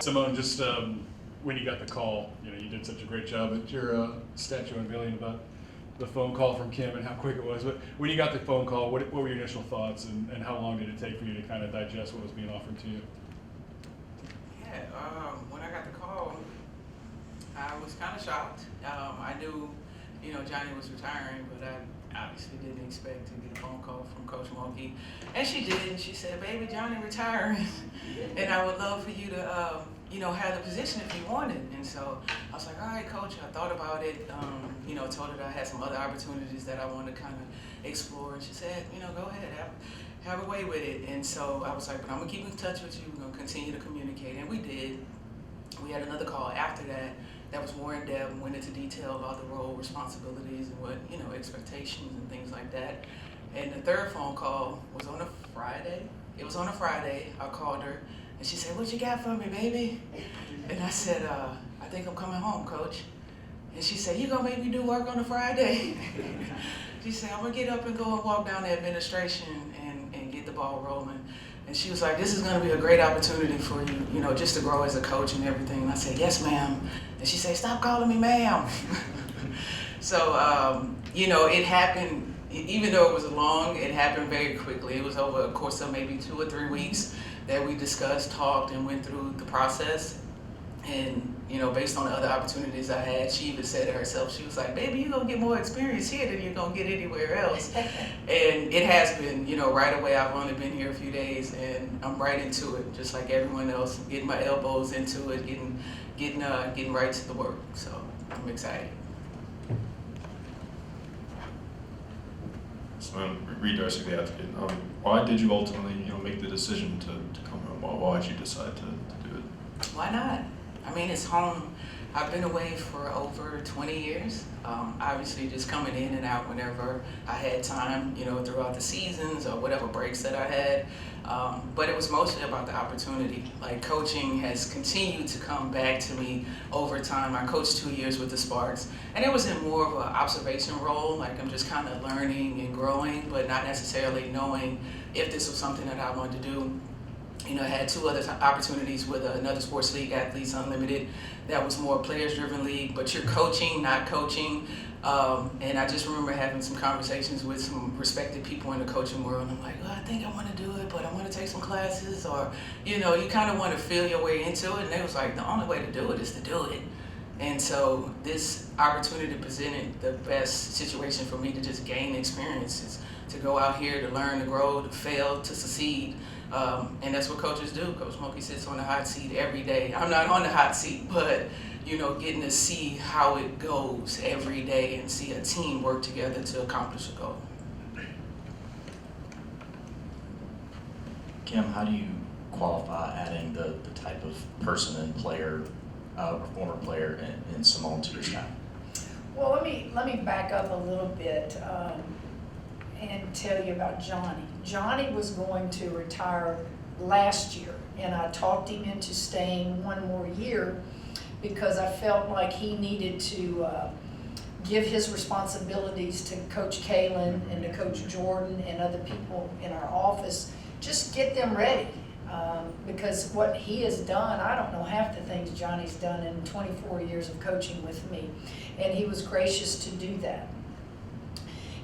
Seimone, just when you got the call, you did such a great job at your statue unveiling about the phone call from Kim and how quick it was. But when you got the phone call, what were your initial thoughts, and how long did it take for you to kind of digest what was being offered to you? Yeah, when I got the call, I was kind of shocked. I knew, Johnny was retiring, but I obviously didn't expect to get a phone call from Coach Mulkey. And she did, and she said, "Baby, Johnny retiring, and I would love for you to, have the position if you wanted." And so I was like, "All right, Coach." I thought about it, told her that I had some other opportunities that I wanted to kind of explore. And she said, "Go ahead, have a way with it." And so I was like, "But I'm going to keep in touch with you. We're going to continue to communicate." And we did. We had another call after that was more in depth and went into detail about the role, responsibilities, and what, expectations and things like that. And the third phone call was on a Friday. It was on a Friday. I called her, and she said, "What you got for me, baby?" And I said, "I think I'm coming home, Coach." And she said, "You gonna make me do work on a Friday?" She said, "I'm gonna get up and go and walk down the administration and get the ball rolling." And she was like, "This is gonna be a great opportunity for you, just to grow as a coach and everything." And I said, "Yes, ma'am." And she said, "Stop calling me ma'am." So, it happened, even though it was long, it happened very quickly. It was over a course of maybe 2 or 3 weeks that we discussed, talked, and went through the process. And, based on the other opportunities I had, she even said to herself, she was like, "Baby, you're going to get more experience here than you're going to get anywhere else." And it has been, right away. I've only been here a few days, and I'm right into it, just like everyone else, getting my elbows into it, getting right to the work. So I'm excited. So, redirecting the advocate, why did you ultimately, make the decision to come home? Why did you decide to do it? Why not? I mean, it's home. I've been away for over 20 years. Obviously, just coming in and out whenever I had time, throughout the seasons or whatever breaks that I had. But it was mostly about the opportunity. Like, coaching has continued to come back to me over time. I coached 2 years with the Sparks, and it was in more of an observation role. Like, I'm just kind of learning and growing, but not necessarily knowing if this was something that I wanted to do. I had 2 other opportunities with another sports league, Athletes Unlimited. That was more players-driven league, but you're coaching, not coaching. And I just remember having some conversations with some respected people in the coaching world. I'm like, I think I want to do it, but I want to take some classes, or, you kind of want to feel your way into it. And they was like, the only way to do it is to do it. And so this opportunity presented the best situation for me to just gain experiences, to go out here, to learn, to grow, to fail, to succeed. And that's what coaches do. Coach Mulkey sits on the hot seat every day. I'm not on the hot seat, but, getting to see how it goes every day and see a team work together to accomplish a goal. Kim, how do you qualify adding the type of person and player, or former player in Seimone to your staff? Well, let me back up a little bit and tell you about Johnny. Johnny was going to retire last year, and I talked him into staying 1 more year because I felt like he needed to give his responsibilities to Coach Kalen and to Coach Jordan and other people in our office, just get them ready. Because what he has done, I don't know half the things Johnny's done in 24 years of coaching with me, and he was gracious to do that.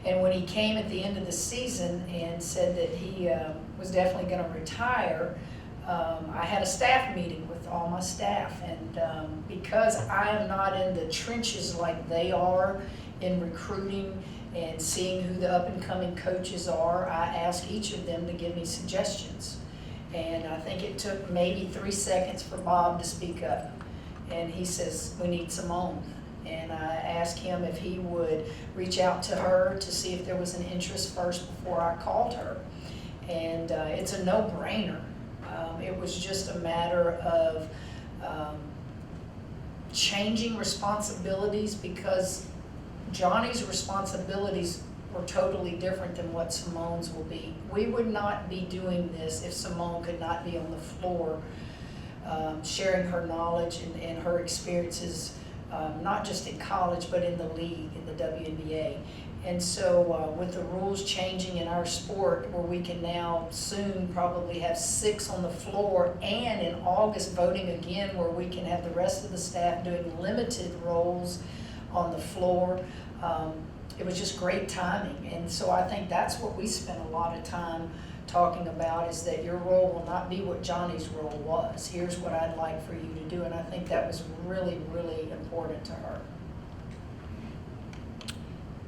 And when he came at the end of the season and said that he was definitely going to retire, I had a staff meeting with all my staff. And because I am not in the trenches like they are in recruiting and seeing who the up-and-coming coaches are, I asked each of them to give me suggestions. And I think it took maybe 3 seconds for Bob to speak up. And he says, "We need Seimone." And I asked him if he would reach out to her to see if there was an interest first before I called her. And it's a no-brainer. It was just a matter of changing responsibilities, because Johnny's responsibilities were totally different than what Seimone's will be. We would not be doing this if Seimone could not be on the floor sharing her knowledge and her experiences, not just in college, but in the league, in the WNBA. And so with the rules changing in our sport, where we can now soon probably have 6 on the floor, and in August voting again where we can have the rest of the staff doing limited roles on the floor, it was just great timing. And so I think that's what we spent a lot of time talking about, is that your role will not be what Johnny's role was. Here's what I'd like for you to do. And I think that was really, really important to her.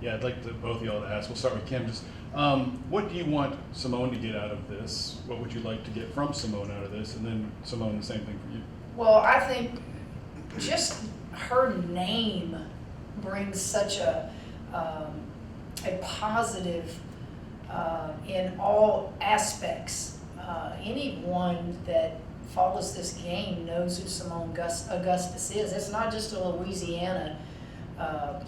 Yeah, I'd like both of y'all to ask. We'll start with Kim. Just what do you want Seimone to get out of this? What would you like to get from Seimone out of this? And then Seimone, the same thing for you. Well, I think just her name brings such a positive in all aspects. Anyone that follows this game knows who Seimone Augustus is. It's not just a Louisiana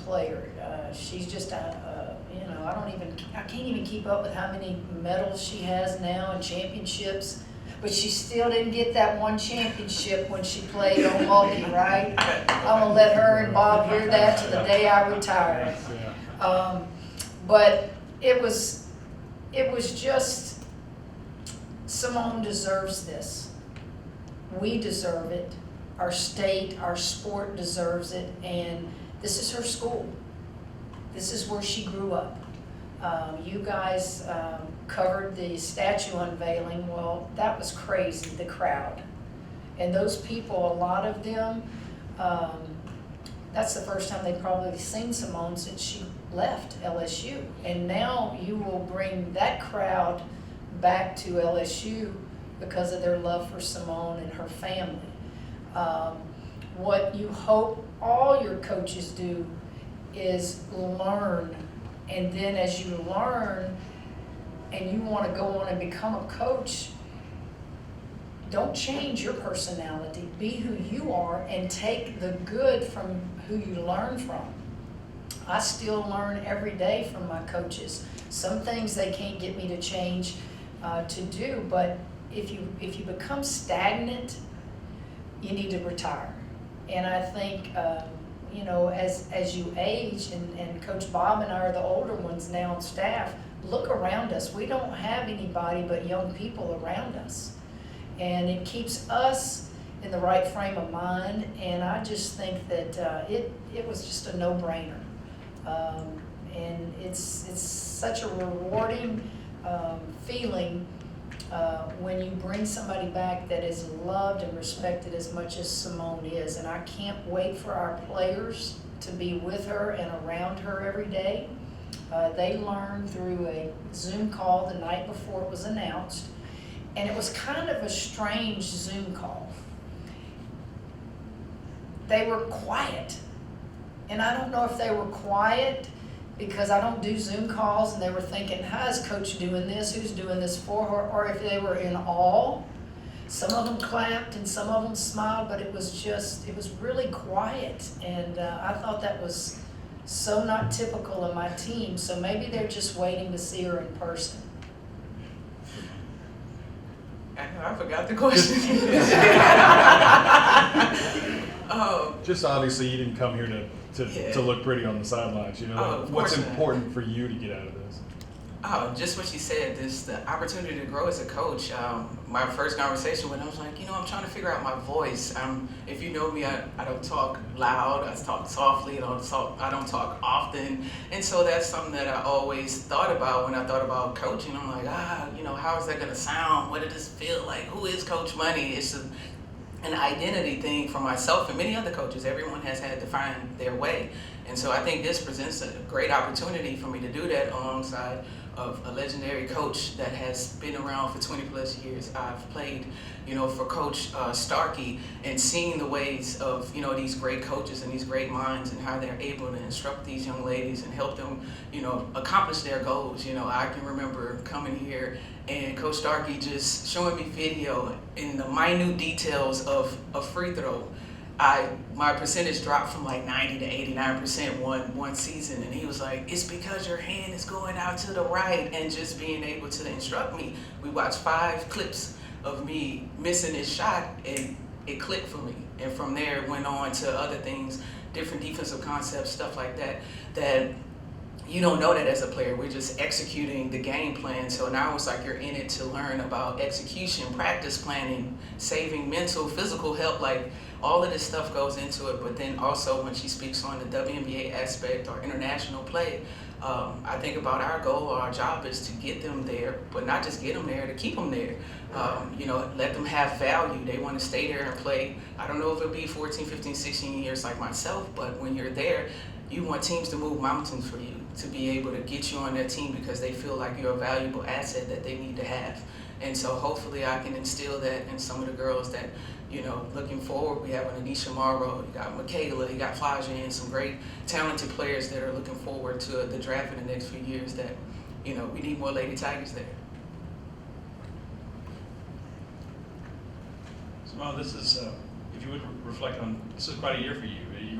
player. She's just I can't even keep up with how many medals she has now and championships, but she still didn't get that one championship when she played on Mulkey, right? I'm gonna let her and Bob hear that to the day I retire. But it was just, Seimone deserves this. We deserve it. Our state, our sport deserves it, and this is her school. This is where she grew up. You guys covered the statue unveiling. Well, that was crazy, the crowd. And those people, a lot of them, that's the first time they've probably seen Seimone since she left LSU. And now you will bring that crowd back to LSU because of their love for Seimone and her family. What you hope all your coaches do is learn, and then as you learn and you want to go on and become a coach, don't change your personality. Be who you are and take the good from who you learn from. I still learn every day from my coaches. Some things they can't get me to change to do, but if you become stagnant, you need to retire. And I think as you age, and Coach Bob and I are the older ones now on staff, look around us. We don't have anybody but young people around us. And it keeps us in the right frame of mind, and I just think that it was just a no-brainer. And it's such a rewarding feeling when you bring somebody back that is loved and respected as much as Seimone is. And I can't wait for our players to be with her and around her every day. They learned through a Zoom call the night before it was announced, and it was kind of a strange Zoom call. They were quiet, and I don't know if they were quiet because I don't do Zoom calls, and they were thinking, how is Coach doing this? Who's doing this for her? Or if they were in awe. Some of them clapped and some of them smiled, but it was really quiet. And I thought that was so not typical of my team. So maybe they're just waiting to see her in person. I forgot the question. Just obviously you didn't come here to look pretty on the sidelines, what's important for you to get out of this? Just what you said, the opportunity to grow as a coach. My first conversation with him, I was like, I'm trying to figure out my voice. If you know me, I don't talk loud, I talk softly, I don't talk often. And so that's something that I always thought about when I thought about coaching. I'm like, how is that gonna sound? What does this feel like? Who is Coach Money? It's an identity thing for myself and many other coaches. Everyone has had to find their way. And so I think this presents a great opportunity for me to do that alongside of a legendary coach that has been around for 20 plus years. I've played, for Coach Starkey, and seeing the ways of, these great coaches and these great minds and how they're able to instruct these young ladies and help them, accomplish their goals. I can remember coming here and Coach Starkey just showing me video in the minute details of a free throw. My percentage dropped from like 90 to 89% one season, and he was like, it's because your hand is going out to the right, and just being able to instruct me. We watched 5 clips of me missing this shot, and it clicked for me. And from there went on to other things, different defensive concepts, stuff like that you don't know that as a player. We're just executing the game plan. So now it's like you're in it to learn about execution, practice planning, saving mental, physical health. Like all of this stuff goes into it. But then also when she speaks on the WNBA aspect or international play, I think about our goal or our job is to get them there, but not just get them there, to keep them there. Let them have value. They want to stay there and play. I don't know if it'll be 14, 15, 16 years like myself, but when you're there, you want teams to move mountains for you, to be able to get you on their team because they feel like you're a valuable asset that they need to have. And so hopefully I can instill that in some of the girls that, looking forward, we have Anisha Morrow, you got Michaela, you got Flajia, and some great talented players that are looking forward to the draft in the next few years that, we need more Lady Tigers there. Seimone, this is, if you would reflect on, this is quite a year for you. You're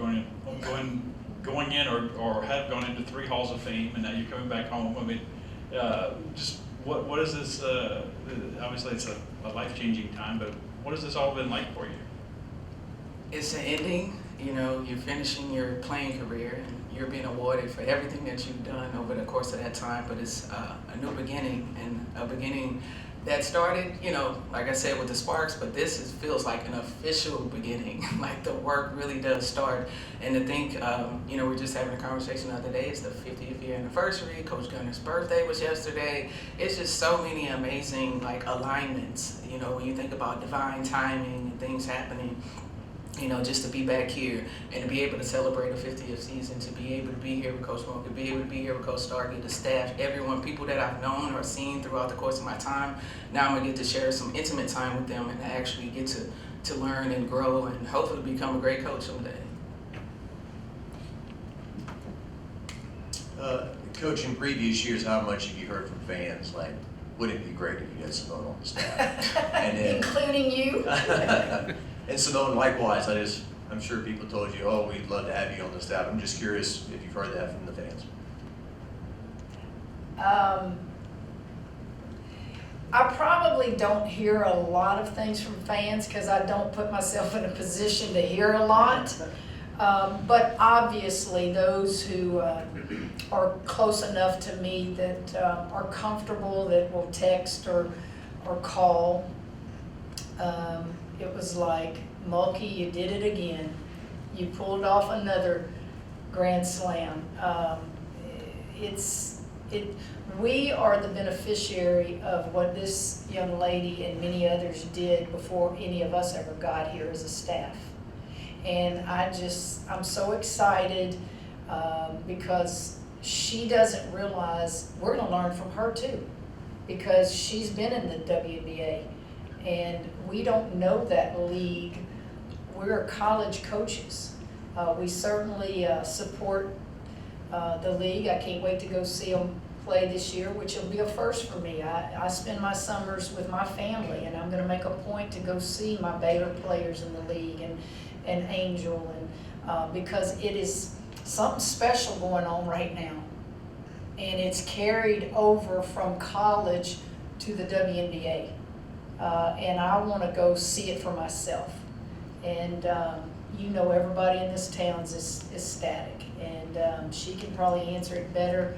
going in or have gone into 3 Halls of Fame, and now you're coming back home. I mean, just what is this? Obviously, it's a life-changing time, but what has this all been like for you? It's an ending. You're finishing your playing career, and you're being awarded for everything that you've done over the course of that time. But it's a new beginning, and a beginning that started, like I said, with the Sparks, but this feels like an official beginning. Like the work really does start. And to think, we're just having a conversation the other day, it's the 50th year anniversary, Coach Gunner's birthday was yesterday. It's just so many amazing alignments, when you think about divine timing and things happening. Just to be back here and to be able to celebrate a 50th season, to be able to be here with Coach Mulkey, to be able to be here with Coach Starkey, the staff, everyone, people that I've known or seen throughout the course of my time. Now I'm going to get to share some intimate time with them and actually get to learn and grow and hopefully become a great coach someday. Coach, in previous years, how much have you heard from fans? Like, wouldn't it be great if you had Seimone on the staff? And then, Including you? and Seimone, likewise, I'm sure people told you, oh, we'd love to have you on the staff. I'm just curious if you've heard that from the fans. I probably don't hear a lot of things from fans because I don't put myself in a position to hear a lot. But obviously those who are close enough to me that are comfortable, that will text or call, it was like, Mulkey, you did it again. You pulled off another grand slam. We are the beneficiary of what this young lady and many others did before any of us ever got here as a staff. And I'm so excited because she doesn't realize we're gonna learn from her too, because she's been in the WNBA and we don't know that league. We're college coaches. We certainly support the league. I can't wait to go see them play this year, which will be a first for me. I spend my summers with my family, and I'm going to make a point to go see my Baylor players in the league and Angel, and because it is something special going on right now, and it's carried over from college to the WNBA, and I want to go see it for myself. And everybody in this town is ecstatic, and she can probably answer it better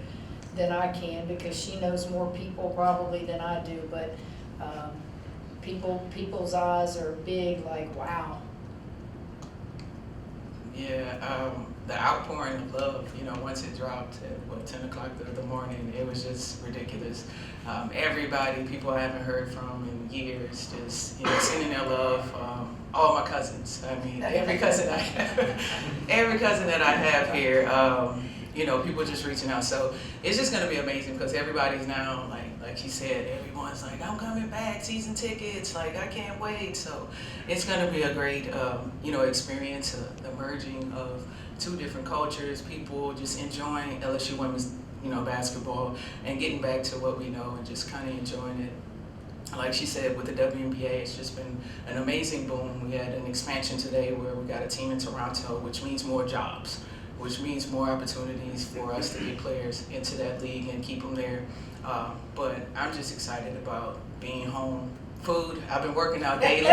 than I can because she knows more people probably than I do. But people's eyes are big, like, wow. Yeah, the outpouring of love, once it dropped at 10 o'clock the morning, it was just ridiculous. Everybody, people I haven't heard from in years, just sending their love. All my cousins. I mean, every cousin that I have here, people just reaching out. So it's just going to be amazing because everybody's now, like she said, everyone's like, I'm coming back, season tickets, like, I can't wait. So it's going to be a great, experience, the merging of 2 different cultures, people just enjoying LSU women's, basketball and getting back to what we know and just kind of enjoying it. Like she said, with the WNBA, it's just been an amazing boom. We had an expansion today where we got a team in Toronto, which means more jobs, which means more opportunities for us to get players into that league and keep them there. But I'm just excited about being home. Food, I've been working out daily.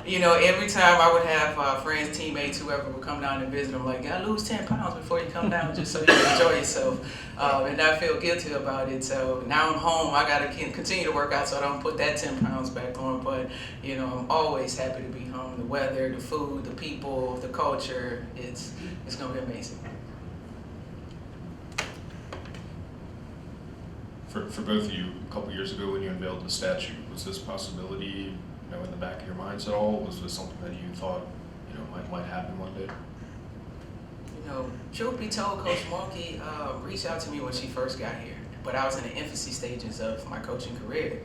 you know, every time I would have friends, teammates, whoever would come down and visit, I'm like, gotta lose 10 pounds before you come down just so you can enjoy yourself and not feel guilty about it. So now I'm home, I gotta continue to work out so I don't put that 10 pounds back on. But, you know, I'm always happy to be home. The weather, the food, the people, the culture, it's gonna be amazing. For both of you, a couple years ago when you unveiled the statue, was this possibility, you know, in the back of your minds at all? Was this something that you thought, you know, might happen one day? You know, truth be told, Coach Mulkey reached out to me when she first got here, but I was in the infancy stages of my coaching career.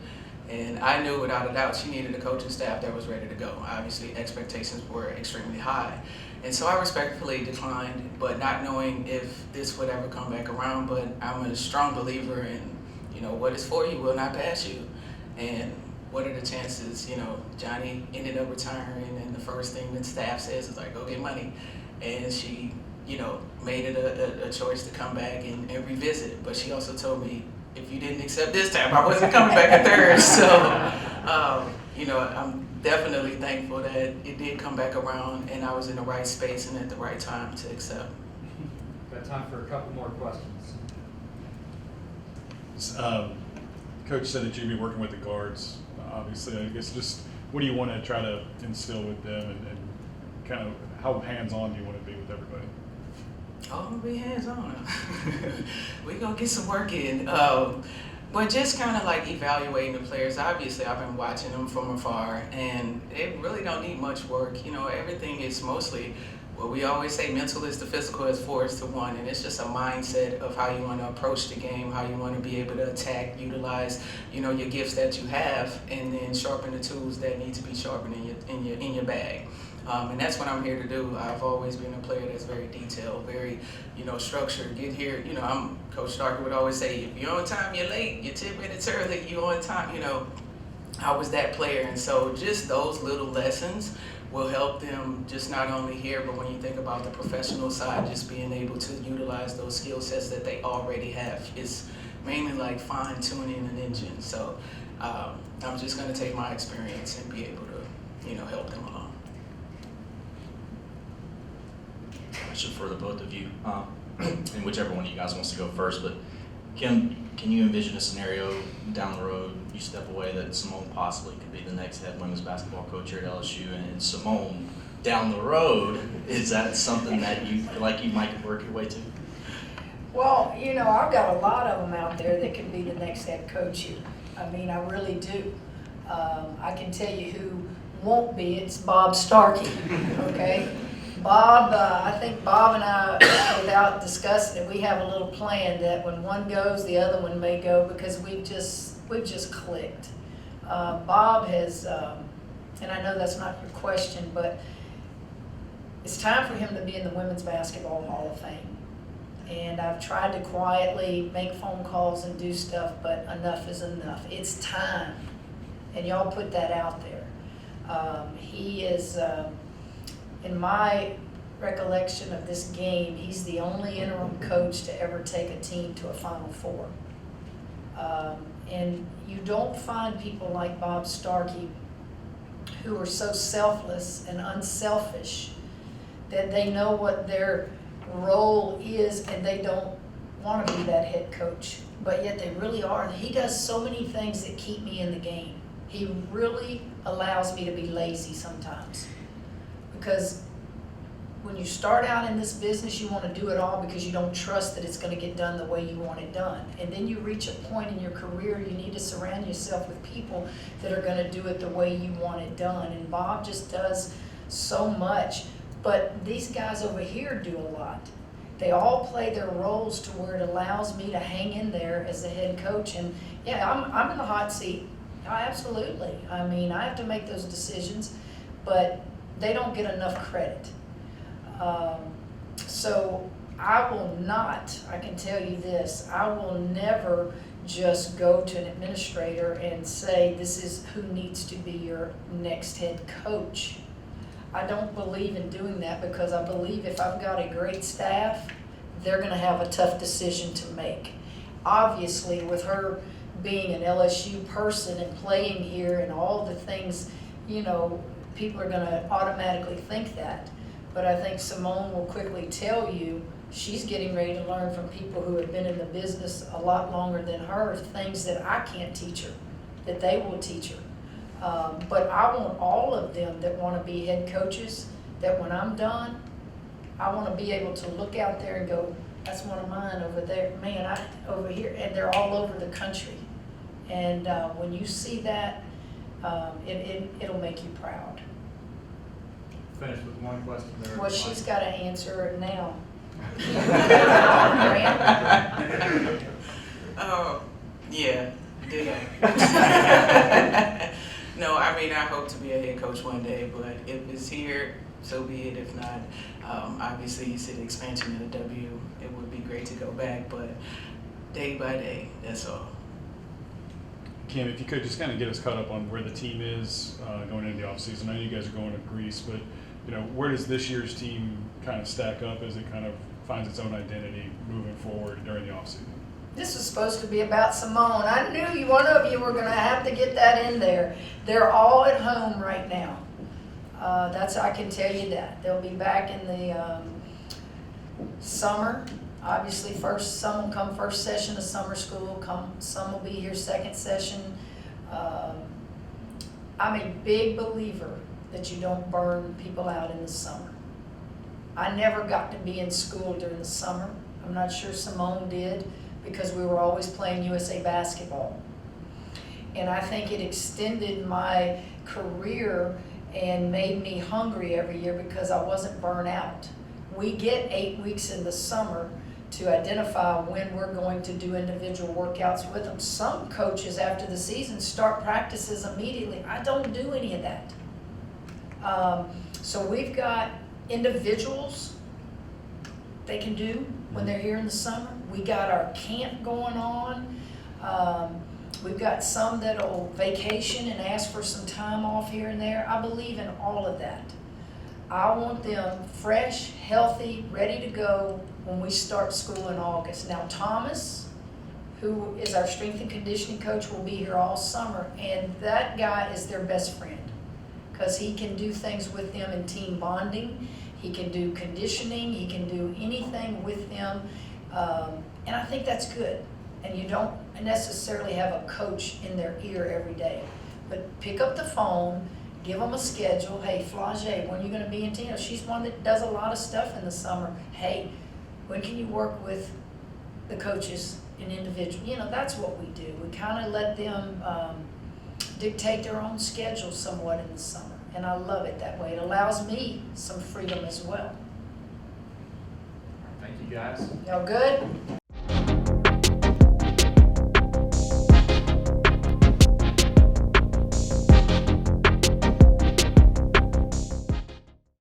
And I knew without a doubt she needed a coaching staff that was ready to go. Obviously, expectations were extremely high. And so I respectfully declined, but not knowing if this would ever come back around. But I'm a strong believer in, you know, what is for you will not pass you. And what are the chances, you know, Johnny ended up retiring, and the first thing that staff says is like, go get money. And she, you know, made it a choice to come back and revisit. But she also told me, if you didn't accept this time, I wasn't coming back a third. So, you know, I'm definitely thankful that it did come back around and I was in the right space and at the right time to accept. Got time for a couple more questions. Coach said that you'd be working with the guards. Obviously, I guess just what do you want to try to instill with them, and kind of how hands-on do you want to be with everybody? Oh, I'm gonna be hands-on. We're gonna get some work in. But just kind of like evaluating the players. Obviously, I've been watching them from afar, and they really don't need much work. You know, everything is mostly what we always say, mental is the physical is 4:1, and it's just a mindset of how you want to approach the game, how you want to be able to attack, utilize, you know, your gifts that you have, and then sharpen the tools that need to be sharpened in your bag. And that's what I'm here to do. I've always been a player that's very detailed, very, you know, structured. Get here, you know, Coach Starker would always say, if you're on time, you're late. You're 10 minutes early, you're on time. You know, I was that player. And so just those little lessons will help them just not only here, but when you think about the professional side, just being able to utilize those skill sets that they already have. It's mainly like fine-tuning an engine. So I'm just going to take my experience and be able to, you know, help them along. Question for the both of you, and whichever one of you guys wants to go first. But Kim, can you envision a scenario down the road, you step away, that Seimone possibly could be the next head women's basketball coach here at LSU, and Seimone down the road, is that something that you feel like you might work your way to? Well, you know, I've got a lot of them out there that could be the next head coach here. I mean, I really do. I can tell you who won't be. It's Bob Starkey, okay? Bob, I think Bob and I, without discussing it, we have a little plan that when one goes, the other one may go, because we've just clicked. Bob has, and I know that's not your question, but it's time for him to be in the Women's Basketball Hall of Fame. And I've tried to quietly make phone calls and do stuff, but enough is enough. It's time, and y'all put that out there. He is, in my recollection of this game, he's the only interim coach to ever take a team to a Final Four. And you don't find people like Bob Starkey who are so selfless and unselfish that they know what their role is and they don't want to be that head coach, but yet they really are. He does so many things that keep me in the game. He really allows me to be lazy sometimes. Because when you start out in this business, you want to do it all because you don't trust that it's going to get done the way you want it done. And then you reach a point in your career, you need to surround yourself with people that are going to do it the way you want it done. And Bob just does so much. But these guys over here do a lot. They all play their roles to where it allows me to hang in there as the head coach. And yeah, I'm in the hot seat. Absolutely. I mean, I have to make those decisions, but they don't get enough credit. So I will not, I can tell you this, I will never just go to an administrator and say, this is who needs to be your next head coach. I don't believe in doing that, because I believe if I've got a great staff, they're going to have a tough decision to make. Obviously, with her being an LSU person and playing here and all the things, you know, people are gonna automatically think that. But I think Seimone will quickly tell you, she's getting ready to learn from people who have been in the business a lot longer than her, things that I can't teach her, that they will teach her. But I want all of them that wanna be head coaches, that when I'm done, I wanna be able to look out there and go, that's one of mine over there, man, over here, and they're all over the country. And when you see that, it'll make you proud. Finish with one question there. Well, she's gotta answer it now. Oh, yeah, ditto. No, I mean, I hope to be a head coach one day, but if it's here, so be it. If not, obviously you see the expansion of the W, it would be great to go back, but day by day, that's all. Kim, if you could just kind of get us caught up on where the team is going into the offseason. I know you guys are going to Greece, but where does this year's team kind of stack up as it kind of finds its own identity moving forward during the offseason? This was supposed to be about Seimone. I knew one of you were gonna have to get that in there. They're all at home right now. I can tell you that. They'll be back in the summer. Obviously, some will come first session of summer school, some will be here second session. I'm a big believer that you don't burn people out in the summer. I never got to be in school during the summer. I'm not sure Seimone did, because we were always playing USA basketball. And I think it extended my career and made me hungry every year because I wasn't burnt out. We get 8 weeks in the summer to identify when we're going to do individual workouts with them. Some coaches after the season start practices immediately. I don't do any of that. So we've got individuals they can do when they're here in the summer. We got our camp going on. We've got some that'll vacation and ask for some time off here and there. I believe in all of that. I want them fresh, healthy, ready to go when we start school in August. Now Thomas, who is our strength and conditioning coach, will be here all summer, and that guy is their best friend because he can do things with them in team bonding. He can do conditioning. He can do anything with them, and I think that's good. And you don't necessarily have a coach in their ear every day, but pick up the phone, give them a schedule. Hey, Flage, when are you going to be in Tino? She's one that does a lot of stuff in the summer. Hey, when can you work with the coaches and individual? That's what we do. We kind of let them dictate their own schedule somewhat in the summer. And I love it that way. It allows me some freedom as well. Thank you, guys. Y'all good?